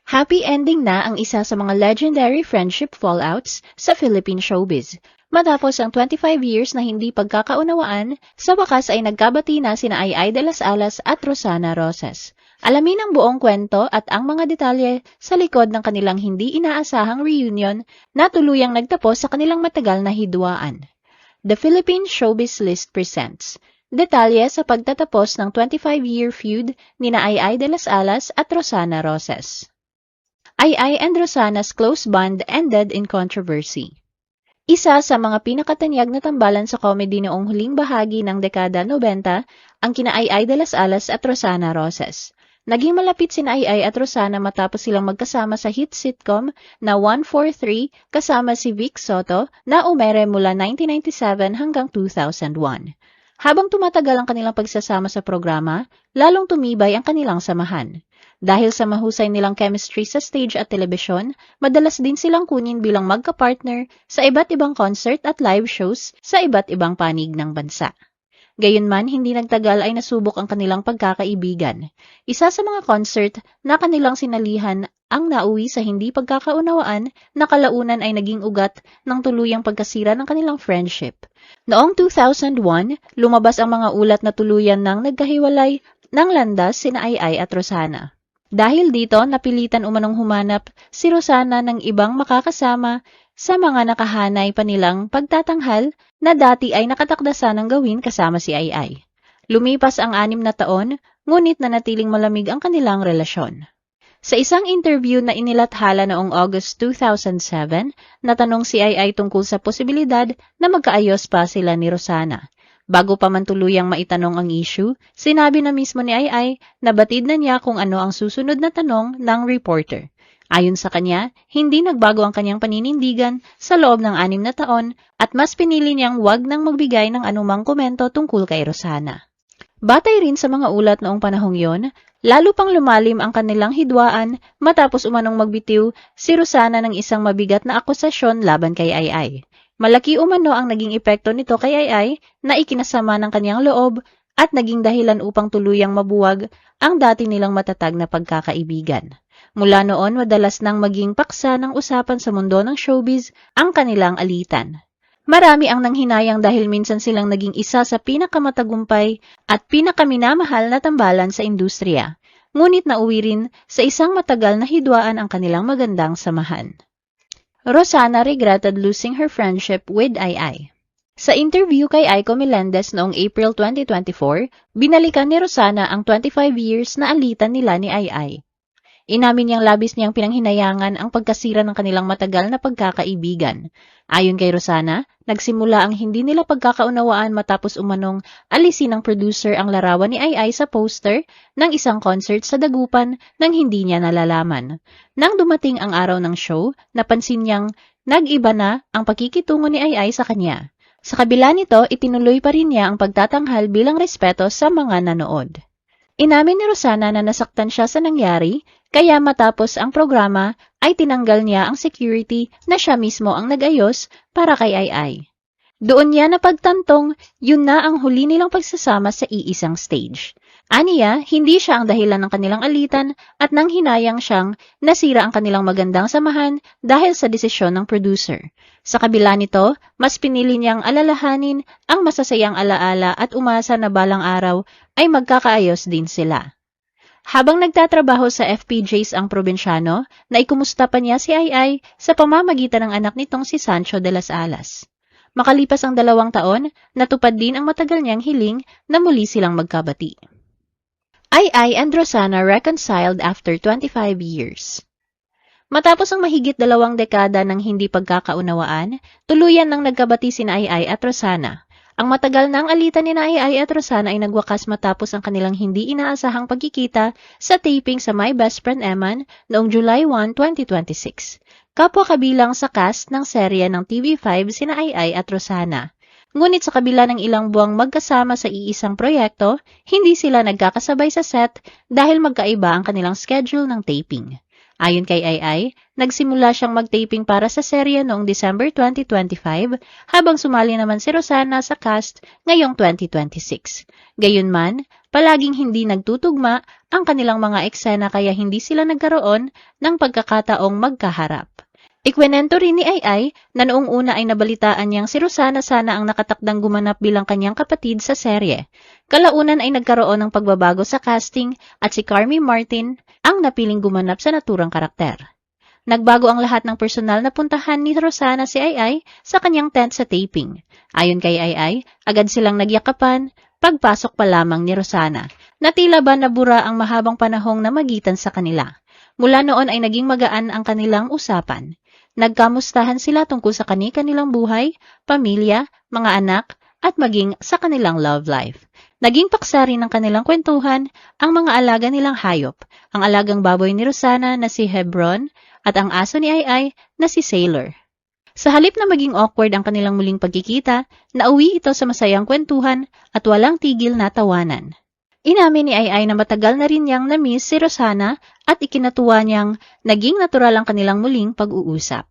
Happy ending na ang isa sa mga legendary friendship fallouts sa Philippine showbiz. Matapos ang 25 years na hindi pagkakaunawaan, sa wakas ay nagkabati na sina Ai de las Alas at Rosana Rosas. Alamin ang buong kwento at ang mga detalye sa likod ng kanilang hindi inaasahang reunion na tuluyang nagtapos sa kanilang matagal na hidwaan. The Philippine Showbiz List presents detalye sa pagtatapos ng 25-year feud nina Ai de las Alas at Rosana Rosas. Ai and Rosana's close bond ended in controversy. Isa sa mga pinakatanyag na tambalan sa comedy noong huling bahagi ng dekada 90 ang kina Ai de las Alas at Rosana Rosas. Naging malapit sina Ai at Rosana matapos silang magkasama sa hit sitcom na 143 kasama si Vic Soto na umere mula 1997 hanggang 2001. Habang tumatagal ang kanilang pagsasama sa programa, lalong tumibay ang kanilang samahan. Dahil sa mahusay nilang chemistry sa stage at telebisyon, madalas din silang kunin bilang magka-partner sa iba't ibang concert at live shows sa iba't ibang panig ng bansa. Gayunman, hindi nagtagal ay nasubok ang kanilang pagkakaibigan. Isa sa mga concert na kanilang sinalihan ang nauwi sa hindi pagkakaunawaan na kalaunan ay naging ugat ng tuluyang pagkasira ng kanilang friendship. Noong 2001, lumabas ang mga ulat na tuluyan ng nagkahiwalay ng landas sina Ai at Rosana. Dahil dito, napilitan umanong humanap si Rosana ng ibang makakasama sa mga nakahanay pa nilang pagtatanghal na dati ay nakatakdasan ng gawin kasama si Ai. Lumipas ang 6 na taon, ngunit nanatiling malamig ang kanilang relasyon. Sa isang interview na inilathala noong August 2007, natanong si Ai tungkol sa posibilidad na magkaayos pa sila ni Rosana. Bago pa man tuluyang maitanong ang issue, sinabi na mismo ni Ai na batid na niya kung ano ang susunod na tanong ng reporter. Ayon sa kanya, hindi nagbago ang kanyang paninindigan sa loob ng 6 na taon at mas pinili niyang wag nang magbigay ng anumang komento tungkol kay Rosana. Batay rin sa mga ulat noong panahong yon, lalo pang lumalim ang kanilang hidwaan matapos umanong magbitiw si Rosana ng isang mabigat na akusasyon laban kay Ai. Malaki umano ang naging epekto nito kay Ai na ikinasama ng kanyang loob at naging dahilan upang tuluyang mabuwag ang dati nilang matatag na pagkakaibigan. Mula noon, madalas nang maging paksa ng usapan sa mundo ng showbiz ang kanilang alitan. Marami ang nanghinayang dahil minsan silang naging isa sa pinakamatagumpay at pinakaminamahal na tambalan sa industriya. Ngunit nauwi rin sa isang matagal na hidwaan ang kanilang magandang samahan. Rosana regretted losing her friendship with Ai. Sa interview kay Aiko Melendez noong April 2024, binalikan ni Rosana ang 25 years na alitan nila ni Ai. Inamin niyang labis niyang pinanghinayangan ang pagkasira ng kanilang matagal na pagkakaibigan. Ayon kay Rosana, nagsimula ang hindi nila pagkakaunawaan matapos umanong alisin ng producer ang larawan ni Ai sa poster ng isang concert sa Dagupan nang hindi niya nalalaman. Nang dumating ang araw ng show, napansin niyang nag-iba na ang pakikitungo ni Ai sa kanya. Sa kabila nito, itinuloy pa rin niya ang pagtatanghal bilang respeto sa mga nanood. Inamin ni Rosana na nasaktan siya sa nangyari, kaya matapos ang programa ay tinanggal niya ang security na siya mismo ang nag-ayos para kay Ai. Doon niya napagtantong yun na ang huli nilang pagsasama sa iisang stage. Aniya, hindi siya ang dahilan ng kanilang alitan at nang hinayang siyang nasira ang kanilang magandang samahan dahil sa desisyon ng producer. Sa kabila nito, mas pinili niyang alalahanin ang masasayang alaala at umasa na balang araw ay magkakaayos din sila. Habang nagtatrabaho sa FPJs ang probinsyano, naikumusta pa niya si Ai sa pamamagitan ng anak nitong si Sancho de las Alas. Makalipas ang 2 taon, natupad din ang matagal niyang hiling na muli silang magkabati. Ai and Rosana reconciled after 25 years. Matapos ang mahigit 2 dekada ng hindi pagkakaunawaan, tuluyan nang nagkabati sina Ai at Rosana. Ang matagal na ang alitan ni Ai at Rosana ay nagwakas matapos ang kanilang hindi inaasahang pagkikita sa taping sa My Best Friend Eman noong July 1, 2026. Kapwa kabilang sa cast ng serye ng TV5 sina Ai at Rosana. Ngunit sa kabila ng ilang buwang magkasama sa iisang proyekto, hindi sila nagkakasabay sa set dahil magkaiba ang kanilang schedule ng taping. Ayon kay Ai, nagsimula siyang mag-taping para sa serye noong December 2025 habang sumali naman si Rosana sa cast ngayong 2026. Gayunman, Palaging hindi nagtutugma ang kanilang mga eksena kaya hindi sila nagkaroon ng pagkakataong magkaharap. Ikwinento rin ni Ai na noong una ay nabalitaan niyang si Rosana sana ang nakatakdang gumanap bilang kanyang kapatid sa serye. Kalaunan ay nagkaroon ng pagbabago sa casting at si Carmy Martin ang napiling gumanap sa naturang karakter. Nagbago ang lahat ng personal na puntahan ni Rosana si Ai sa kanyang tent sa taping. Ayon kay Ai, agad silang nagyakapan pagpasok pa lamang ni Rosana, na tila ba nabura ang mahabang panahong namagitan sa kanila. Mula noon ay naging magaan ang kanilang usapan. Nagkamustahan sila tungkol sa kani-kanilang buhay, pamilya, mga anak, at maging sa kanilang love life. Naging paksa rin ng kanilang kwentuhan ang mga alaga nilang hayop, ang alagang baboy ni Rosana na si Hebron at ang aso ni Ai na si Sailor. Sa halip na maging awkward ang kanilang muling pagkikita, nauwi ito sa masayang kwentuhan at walang tigil na tawanan. Inamin ni Ai na matagal na rin niyang na-miss si Rosana at ikinatuwa niyang naging natural ang kanilang muling pag-uusap.